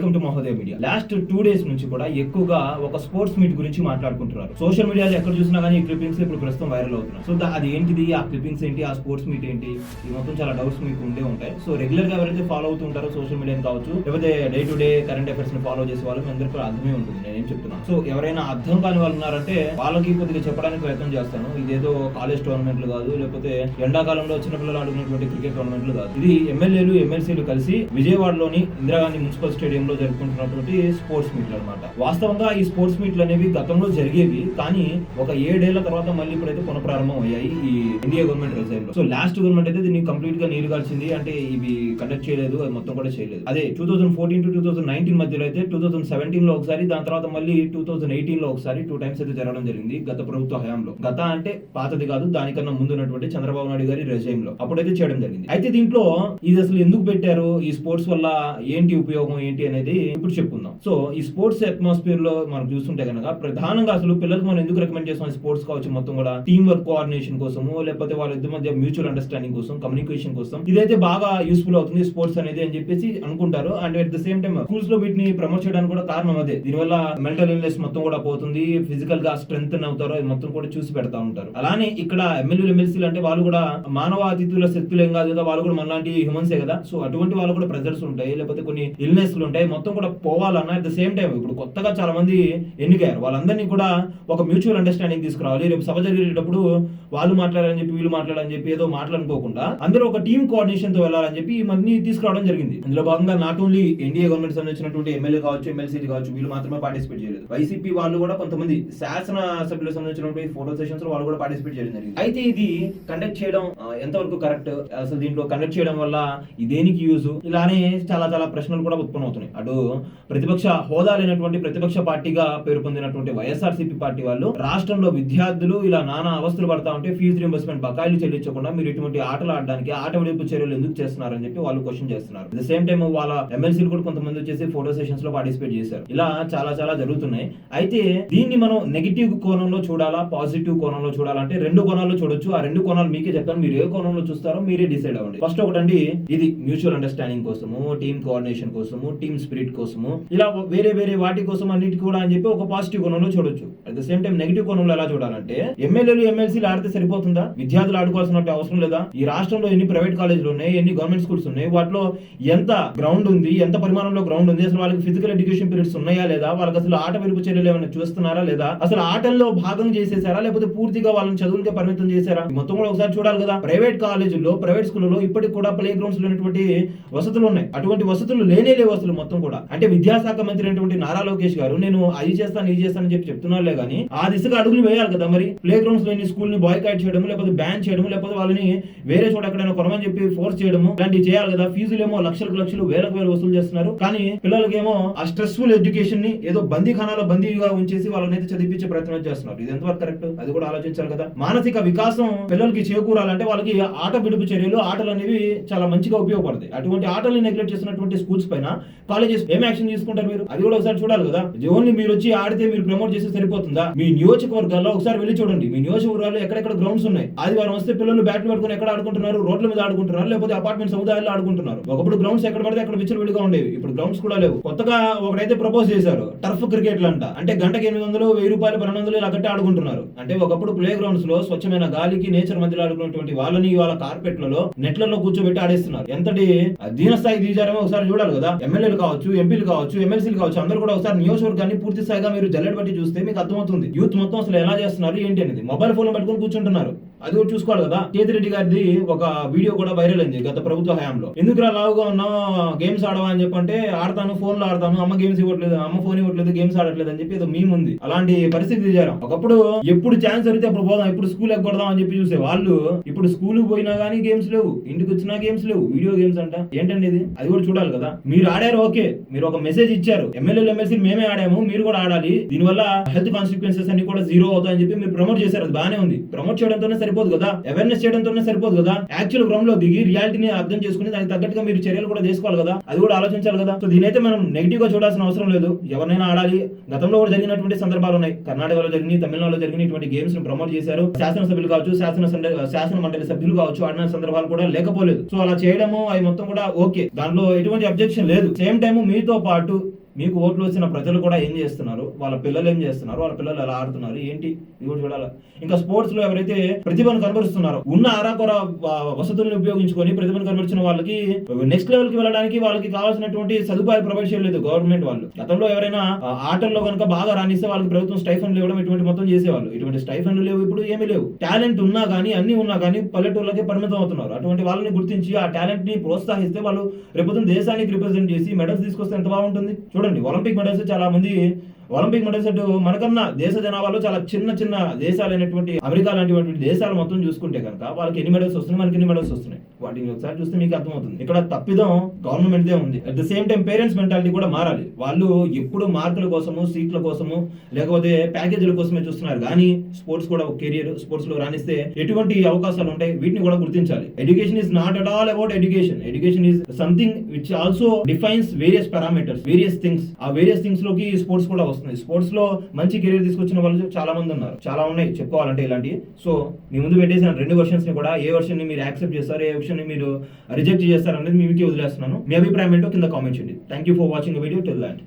Welcome to Mahodaya media. Last 2 days నుంచి కూడా ఎక్కువగా ఒక స్పోర్ట్స్ మీట్ గురించి మాట్లాడుకుంటున్నారు. సోషల్ మీడియాలో ఎక్కడ చూసినా కానీ ఈ క్లిప్పింగ్స్ ఇప్పుడు ప్రస్తుతం వైరల్ అవుతున్నాయి. సో అది ఏంటిది, ఆ క్లిప్పింగ్స్ ఏంటి, ఆ స్పోర్ట్స్ మీట్ ఏంటి, ఈ మొత్తం చాలా డౌట్స్ మీకు ఉండే ఉంటాయి. సో రెగ్యులర్ గా ఎవరైతే ఫాలో అవుతుంటారో సోషల్ మీడియాని కావచ్చు, లేకపోతే day to day current affairs ని ఫాలో చేసే వాళ్ళు మీ అందరికీ అర్థమే ఉంటుంది నేనేం చెప్తున్నాను. సో ఎవరైనా అర్థం కాని వాళ్ళు ఉన్నారంటే వాళ్ళకి కొద్దిగా చెప్పడానికి ప్రయత్నం చేస్తాను. ఇదేదో కాలేజ్ టోర్నమెంట్లు కాదు, లేకపోతే ఎండాకాలంలో చిన్నపిల్లలు ఆడుకునేటువంటి క్రికెట్ టోర్నమెంట్లు కాదు. ఇది ఎమ్మెల్యేలు ఎమ్మెల్సీలు కలిసి విజయవాడలోని ఇందిరాగాంధీ మున్సిపల్ స్టేడియం లో జరుపుకుంటున్నటువంటి స్పోర్ట్స్ మీట్లు అన్నమాట. వాస్తవంగా ఈ స్పోర్ట్స్ మీట్లు అనేవి గతంలో జరిగేవి, కానీ ఒక 7 ఏళ్ల తర్వాత మళ్ళీ ఇప్పుడైతే పునఃప్రారంభం అయ్యాయి ఈ ఇండియా గవర్నమెంట్ రిజైన్ లో. సో లాస్ట్ గవర్నమెంట్ అయితే దీన్ని కంప్లీట్ గా నీరు గాల్చింది, అంటే ఇవి కండక్ట్ చేయలేదు, అది మొత్తం కూడా చేయలేదు. అదే 2014 to 2019 మధ్యలో అయితే 2017 లో ఒకసారి, దాని తర్వాత మళ్ళీ 2018 లో ఒకసారి 2 times అయితే జరగడం జరిగింది గత ప్రభుత్వ హయాంలో. గత అంటే పాతది కాదు, దానికన్నా ముందు ఉన్నటువంటి చంద్రబాబు నాయుడు గారి రెజైమ్ లో అప్పుడైతే చేయడం జరిగింది. అయితే దీంట్లో ఇది అసలు ఎందుకు పెట్టారు, ఈ స్పోర్ట్స్ వల్ల ఏంటి ఉపయోగం ఏంటి అనేది ఇప్పుడు చెప్పుకుందాం. సో ఈ స్పోర్ట్స్ అట్మాస్ఫియర్ లో మనం చూస్తుంటే కనుక ప్రధానంగా అసలు పిల్లలకు మనం ఎందుకు రికమెండ్ చేస్తాం స్పోర్ట్స్ కావచ్చు, మొత్తం కూడా టీమ్ వర్క్ కోఆర్డినేషన్ కోసము, లేకపోతే వాళ్ళ ఇద్దరి మధ్య మ్యూచువల్ అండర్స్టాండింగ్ కోసం, కమ్యూనికేషన్ కోసం ఇదైతే బాగా యూస్ఫుల్ అవుతుంది స్పోర్ట్స్ అనేది అని చెప్పేసి అనుకుంటారు. And at the same time schools లో వీటిని ప్రమోట్ చేయడానికి కూడా కారణం అదే. దీనివల్ల మెంటల్ ఇల్నెస్ మొత్తం కూడా పోతుంది, ఫిజికల్ గా స్ట్రెంత్ అవుతారో అది మొత్తం కూడా చూసి పెడతా ఉంటారు. అలానే ఇక్కడ ఎమ్మెల్యేలు ఎమ్మెల్సీలు అంటే వాళ్ళు కూడా మానవ అతిథుల శక్తులు ఏం కాదు కదా, వాళ్ళు కూడా మనలాంటి హ్యూమన్సే కదా. సో అటువంటి వాళ్ళు కూడా ప్రెజర్స్ ఉంటాయి, లేకపోతే కొన్ని ఇల్నెస్ ఉంటాయి, మొత్తం కూడా పోవాలన్నా అట్ ద సేమ్ టైం ఇప్పుడు కొత్తగా చాలా మంది ఎన్నికయ్యారు, వాళ్ళందరినీ కూడా ఒక మ్యూచువల్ అండర్స్టాండింగ్ తీసుకురావాలి. రేపు సభ జరిగేటప్పుడు వాళ్ళు మాట్లాడాలని చెప్పి వీళ్ళు మాట్లాడాలని చెప్పి ఏదో మాట్లాడుకోకుండా అందరూ ఒక టీమ్ కోఆర్డినేషన్ తో వెళ్ళాలని చెప్పి ఈ మందిని తీసుకురావడం జరిగింది. ఇందులో భాగంగా నాట్ ఓన్లీ ఎన్డీఏ గవర్నమెంట్ సంబంధించినటువంటి ఎమ్మెల్యే కావచ్చు, ఎమ్మెల్సీ కావచ్చు, వీళ్ళు మాత్రమే పార్టిసిపేట్ చేయలేదు. వైసీపీ వాళ్ళు కూడా కొంతమంది శాసన సభ్యులకు సంబంధించినటువంటి ఫోటో సెషన్స్ లో వాళ్ళు కూడా పార్టిసిపేట్ చేయడం జరిగింది. అయితే ఇది కండక్ట్ చేయడం ఎంతవరకు కరెక్ట్, అసలు దీంట్లో కండక్ట్ చేయడం వల్ల ఇదేనికి యూజ్, ఇలానే చాలా చాలా ప్రశ్నలు కూడా ఉత్పన్నం అవుతున్నాయి. అటు ప్రతిపక్ష హోదా లేనటువంటి ప్రతిపక్ష పార్టీగా పేరు పొందినటువంటి వైఎస్ఆర్సీపీ పార్టీ వాళ్ళు రాష్ట్రంలో విద్యార్థులు ఇలా నానా అవస్థలు పడతా ఉంటే ఫీజు రింబర్స్మెంట్ బకాయిలు చెల్లించకుండా మీరు ఇటువంటి ఆటలు ఆడడానికి ఆట విడిపు చర్యలు ఎందుకు చేస్తున్నారని చెప్పి వాళ్ళు క్వశ్చన్ చేస్తున్నారు. అట్ ద సేమ్ టైం వాళ్ళ ఎమ్మెల్సీలు కూడా కొంతమంది వచ్చేసి ఫోటో సెషన్స్ లో పార్టిసిపేట్ చేశారు. ఇలా చాలా చాలా జరుగుతున్నాయి. అయితే దీన్ని మనం నెగిటివ్ కోణంలో చూడాలా, పాజిటివ్ కోణంలో చూడాలంటే 2 కోణాల్లో చూడొచ్చు. ఆ 2 కోణాలు మీకే చెప్తాను, మీరు ఏ కోణంలో చూస్తారో మీరే డిసైడ్ అవ్వండి. ఫస్ట్ ఒకటండి, ఇది మ్యూచువల్ అండర్స్టాండింగ్ కోసము, టీమ్ కోఆర్డినేషన్ కోసము, టీమ్ స్పిరిట్ కోసము, ఇలా వేరే వేరే వాటి కోసం అన్నిటి కూడా అని చెప్పి ఒక పాజిటివ్ కోణంలో చూడొచ్చు. At the same time negative కోణంలో ఎలా చూడాలంటే, ఎమ్మెల్యేలు ఎమ్మెల్సీలు ఆడితే సరిపోతుందా, విద్యార్థులు ఆడుకోవాల్సిన అవసరం లేదా? ఈ రాష్ట్రంలో ఎన్ని ప్రైవేట్ కాలేజీలు ఉన్నాయి, ఎన్ని గవర్నమెంట్ స్కూల్స్ ఉన్నాయి, వాటిలో ఎంత గ్రౌండ్ ఉంది, ఎంత పరిమాణంలో గ్రౌండ్ ఉంది, అసలు వాళ్ళకి ఫిజికల్ ఎడ్యుకేషన్ పీరియడ్స్ ఉన్నాయా లేదా, వాళ్ళకి అసలు ఆట విరుపు చర్యలు ఏమైనా చూస్తున్నారా లేదా, అసలు ఆటల్లో భాగం చేసేసారా, లేకపోతే పూర్తిగా వాళ్ళని చదువులకే పరిమితం చేశారా, మొత్తం కూడా ఒకసారి చూడాలి కదా. ప్రైవేట్ కాలేజీల్లో, ప్రైవేట్ స్కూల్లో ఇప్పటికి కూడా ప్లే గ్రౌండ్స్ లేనటువంటి వసతులు ఉన్నాయి. అటువంటి వసతులు లేనే లేవు అసలు మొత్తం కూడా. అంటే విద్యాశాఖ మంత్రి అయినటువంటి నారా లోకేష్ గారు నేను అది చేస్తాను ఇది చేస్తానని చెప్పి చెప్తున్నారులే కానీ ఆ దిశగా అడుగులు వేయాలి కదా. మరి ప్లే గ్రౌండ్స్ లోని స్కూల్ ని బాయ్కాట్ చేయడం, లేకపోతే బ్యాన్ చేయడం, లేకపోతే వాళ్ళని వేరే చోట ఎక్కడైనా కొనమని చెప్పి ఫోర్స్ చేయడం, ఇలాంటివి చేయాలి కదా. ఫీజులేమో లక్షలకు లక్షలు వేలకు వేలు వసూలు చేస్తున్నారు, కానీ పిల్లలకేమో ఆ స్ట్రెస్ఫుల్ ఎడ్యుకేషన్ ని ఏదో బందీఖానాలో బందీగా ఉంచేసి వాళ్ళని అయితే చదివించే ప్రయత్నం చేస్తున్నారు. ఇది ఎంతవరకు కరెక్ట్, అది కూడా ఆలోచించాలి కదా. మానసిక వికాసం పిల్లలకి చేకూరాలంటే వాళ్ళకి ఆట విడుపు చర్యలు, ఆటలు అనేవి చాలా మంచిగా ఉపయోగపడతాయి. అటువంటి ఆటల్ని నెగ్లెక్ట్ చేసినటువంటి స్కూల్స్ పైన కాలేజెస్ ఏం యాక్షన్ తీసుకుంటారు మీరు, అది కూడా ఒకసారి చూడాలి కదా. ఓన్లీ మీరు వచ్చి ఆడితే మీరు ప్రమోట్ చేస్తే సరిపోతుందా? మీ నియోజకవర్గాల్లో ఒకసారి వెళ్ళి చూడండి, మీ నియోజకవర్గాల్లో ఎక్కడెక్కడ గ్రౌండ్స్ ఉన్నాయి. ఆదివారం వస్తే పిల్లలు బ్యాట్లు పట్టుకుని ఎక్కడ ఆడుకుంటున్నారు, రోడ్ల మీద ఆడుకుంటున్నారు, లేకపోతే అపార్ట్మెంట్ సముదాయాల్లో ఆడుకుంటున్నారు. ఒకప్పుడు గ్రౌండ్స్ ఎక్కడ పడితే అక్కడ విచ్చలవిడిగా ఉండేవి, ఇప్పుడు గ్రౌండ్స్ కూడా లేవు. కొత్తగా ఒకటైతే ప్రపోజ్ చేశారు, టర్ఫ్ క్రికెట్లు అంట. అంటే గంటకి 800, 1000 రూపాయలు, 1200 ఇలా కట్టి ఆడుకుంటున్నారు. అంటే ఒకప్పుడు ప్లే గ్రౌండ్స్ లో స్వచ్ఛమైన గాలికి, నేచర్ మధ్యలో ఆడుకున్నటువంటి వాళ్ళని వాళ్ళ కార్పెట్లలో, నెట్లలో కూర్చోబెట్టి ఆడేస్తున్నారు. ఎంతటి దీనస్థాయి దిగారమో ఒకసారి చూడాలి కదా. ఎమ్మెల్యేలు కావచ్చు, ఎంపీలు కావచ్చు, ఎమ్మెల్సీలు కావచ్చు, అందరూ కూడా ఒకసారి నియోజకవర్గాన్ని పూర్తి స్థాయిగా మీరు జల్లెడ బట్టి చూస్తే మీకు అర్థమవుతుంది యూత్ మొత్తం అసలు ఎలా చేస్తున్నారు ఏంటి అనేది. మొబైల్ ఫోన్ పట్టుకొని కూర్చుంటున్నారు, అది కూడా చూసుకోవాలి కదా. కేతిరెడ్డి గారిది ఒక వీడియో కూడా వైరల్ అయింది గత ప్రభుత్వ హయాంలో. ఎందుకు లావుగా ఉన్నావు, గేమ్స్ ఆడవా అని చెప్పంటే, ఆడతాను, ఫోన్ లో ఆడతాను, అమ్మ గేమ్స్ ఇవ్వట్లేదు, అమ్మ ఫోన్ ఇవ్వట్లేదు, గేమ్స్ ఆడట్లేదు అని చెప్పి ఏదో మీమ్ ఉంది. అలాంటి పరిస్థితి తీశారు. ఒకప్పుడు ఎప్పుడు ఛాన్స్ దొరికితే అప్పుడు పోదాం, ఇప్పుడు స్కూల్ ఎగ్గొడదాం అని చెప్పి చూసే వాళ్ళు ఇప్పుడు స్కూల్ పోయినా గానీ గేమ్స్ లేవు, ఇంటికి వచ్చినా గేమ్స్ లేవు, వీడియో గేమ్స్ అంట. ఏంటండి ఇది, అది కూడా చూడాలి కదా. మీరు ఆడారు ఓకే, మీరు ఒక మెసేజ్ ఇచ్చారు, ఎమ్మెల్యేలు ఎమ్మెల్సీలు మేమే ఆడాము, మీరు కూడా ఆడాలి, దీనివల్ల హెల్త్ కాన్సిక్వెన్సెస్ అన్ని కూడా జీరో అవుతాయని చెప్పి మీరు ప్రమోట్ చేశారు, అది బాగానే ఉంది. ప్రమోట్ చేయడంతోనే సరిపోదు కదా, అవేర్నెస్ చేయడంతోనే సరిపోదు కదా, యాక్చువల్ గ్రౌండ్ లో దిగి రియాలిటీని అర్థం చేసుకుని దానికి తగ్గట్టుగా మీరు చర్యలు కూడా తీసుకోవాలి కదా, అది కూడా ఆలోచించాలి కదా. సో దీనైతే మనం నెగిటివ్ గా చూడాల్సిన అవసరం లేదు. ఎవరైనా ఆడాలి. గతంలో కూడా జరిగినటువంటి సందర్భాలు ఉన్నాయి. కర్ణాటకలో జరిగినాయి, తమిళనాడులో జరిగిన ఇటువంటి గేమ్స్ ని ప్రమోట్ చేశారు. శాసనసభ్యులు కావచ్చు, శాసన మండలి సభ్యులు కావచ్చు ఆడిన సందర్భాలు కూడా లేకపోలేదు. సో అలా చేయడము అవి మొత్తం కూడా ఓకే, దాంట్లో ఎటువంటి అబ్జెక్షన్ లేదు. సేమ్ టైం మీతో పాటు మీకు ఓట్లు వచ్చిన ప్రజలు కూడా ఏం చేస్తున్నారు, వాళ్ళ పిల్లలు ఏం చేస్తున్నారు, వాళ్ళ పిల్లలు ఎలా ఆడుతున్నారు ఏంటి, ఇది కూడా చూడాలి. ఇంకా స్పోర్ట్స్ లో ఎవరైతే ప్రతిభను కనబరుస్తున్నారో, ఉన్న అరాకొర వసతులను ఉపయోగించుకొని ప్రతిభను కనబరిచిన వాళ్ళకి నెక్స్ట్ లెవెల్ కి వెళ్ళడానికి వాళ్ళకి కావాల్సినటువంటి సదుపాయాలు ప్రొవైడ్ చేయలేదు గవర్నమెంట్ వాళ్ళు. గతంలో ఎవరైనా ఆటల్లో కనుక బాగా రాణిస్తే వాళ్ళకి ప్రభుత్వం స్టైఫండ్లు ఇవ్వడం ఇటువంటి మొత్తం చేసేవాళ్ళు. ఇటువంటి స్టైఫండ్లు లేవు, ఇప్పుడు ఏమీ లేవు. టాలెంట్ ఉన్నా కానీ అన్ని ఉన్నా కానీ పల్లెటూళ్ళకే పరిమితం అవుతున్నారు. అటువంటి వాళ్ళని గుర్తించి ఆ టాలెంట్ ని ప్రోత్సహిస్తే వాళ్ళు రేపు దేశానికి రిప్రజెంట్ చేసి మెడల్స్ తీసుకొస్తే ఎంత బాగుంటుంది. చూడండి, ఒలింపిక్ మెడల్స్ చాలా మంది ఒలింపిక్ మెడల్స్ అటు మనకన్నా దేశ జనాభాలో చాలా చిన్న చిన్న దేశాలైనటువంటి అమెరికా లాంటి దేశాలు మొత్తం చూసుకుంటే కనుక వాళ్ళకి ఎన్ని మెడల్స్ వస్తున్నాయి, మనకి ఎన్ని మెడల్స్ వస్తున్నాయి, వాటిని ఒకసారి చూస్తే మీకు అర్థమవుతుంది. ఇక్కడ తప్పిదం గవర్నమెంట్ దే ఉంది. At the same time parents mentality కూడా మారాలి. వాళ్ళు ఎప్పుడు మార్కుల కోసము, సీట్ల కోసము, లేకపోతే ప్యాకేజీల కోసమే చూస్తున్నారు. కానీ స్పోర్ట్స్ కూడా ఒక కెరియర్, స్పోర్ట్స్ లో రాణిస్తే ఎటువంటి అవకాశాలు ఉంటాయి, వీటిని కూడా గుర్తించాలి. Education is not at all about education. Education is something which also defines various parameters, various things. ఆ వేరియస్ థింగ్స్ లోకి స్పోర్ట్స్ కూడా వస్తుంది. స్పోర్ట్స్ లో మంచి కెరీర్ తీసుకొచ్చిన వాళ్ళు చాలా మంది ఉన్నారు, చాలా ఉన్నాయి చెప్పుకోవాలంటే ఇలాంటివి. సో మీ ముందు పెట్టేసిన 2 వర్షన్స్ ని కూడా ఏ వర్షన్ ని మీరు యాక్సెప్ట్ చేస్తారు, ఏ వర్షన్ ని మీరు రిజెక్ట్ చేస్తారు అనేది మీకే వదిలేస్తున్నాను. మీ అభిప్రాయం ఏంటో కింద కామెంట్ చేయండి. Thank you for watching video till that.